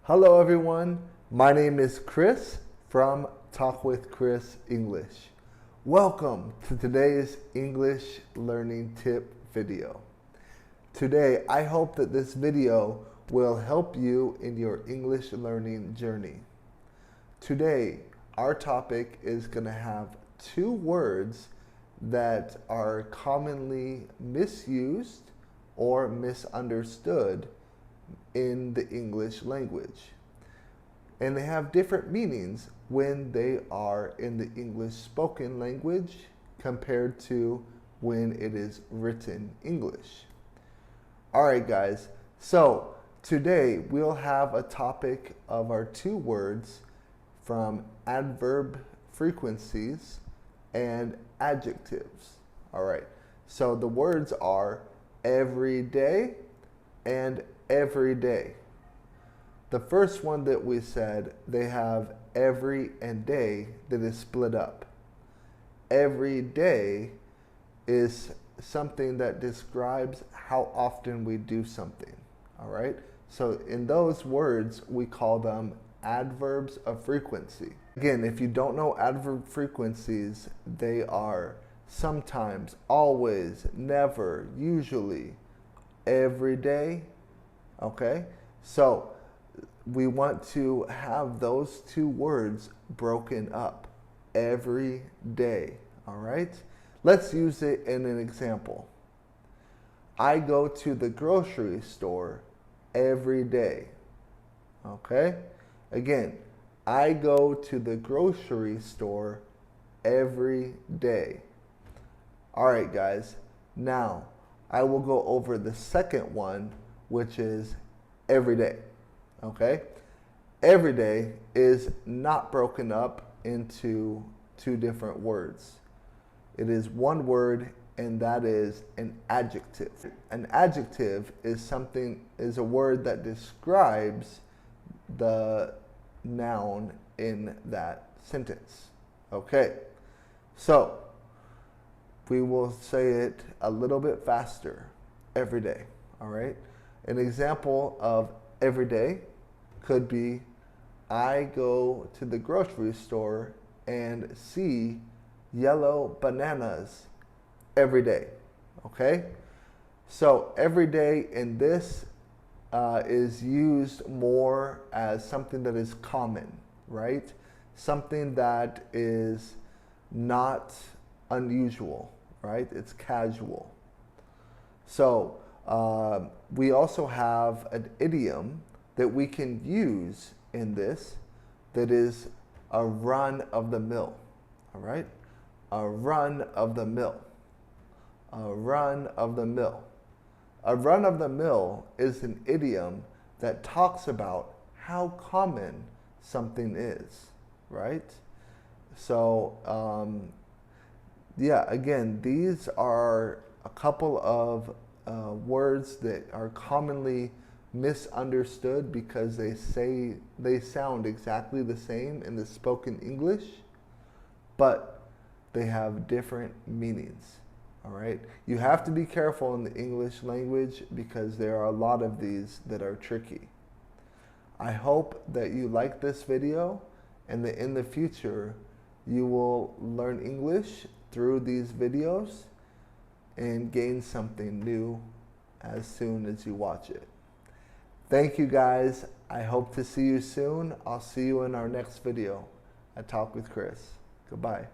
Hello everyone, my name is Chris from Talk with Chris English. Welcome to today's English learning tip video. Today, I hope that this video will help you in your English learning journey. Today, our topic is going to have two words that are commonly misused or misunderstood in the English language. And they have different meanings when they are in the English spoken language compared to when it is written English. Alright guys, so today we'll have a topic of our two words from adverb frequencies and adjectives. Alright, so the words are every day and every day. The first one that we said, they have every and day that is split up. Every day is something that describes how often we do something. All right? So in those words, we call them adverbs of frequency. Again, if you don't know adverb frequencies, they are sometimes, always, never, usually, every day. Okay? So we want to have those two words broken up every day. All right? Let's use it in an example. I go to the grocery store every day. Okay? Again, I go to the grocery store every day. All right, guys. Now, I will go over the second one, which is every day. Okay? Every day is not broken up into two different words. It is one word, and that is an adjective. An adjective is a word that describes the noun in that sentence. Okay? So, we will say it a little bit faster. Every day. All right? An example of every day could be, I go to the grocery store and see yellow bananas every day. Okay? So every day in this is used more as something that is common, right? Something that is not unusual, right? It's casual. So we also have an idiom that we can use in this that is a run of the mill. All right? A run of the mill. A run of the mill. A run of the mill is an idiom that talks about how common something is, right? So, yeah, again, these are a couple of words that are commonly misunderstood because they sound exactly the same in the spoken English, but they have different meanings. All right? You have to be careful in the English language because there are a lot of these that are tricky. I hope that you like this video and that in the future you will learn English through these videos and gain something new as soon as you watch it. Thank you guys. I hope to see you soon. I'll see you in our next video at Talk with Chris. Goodbye.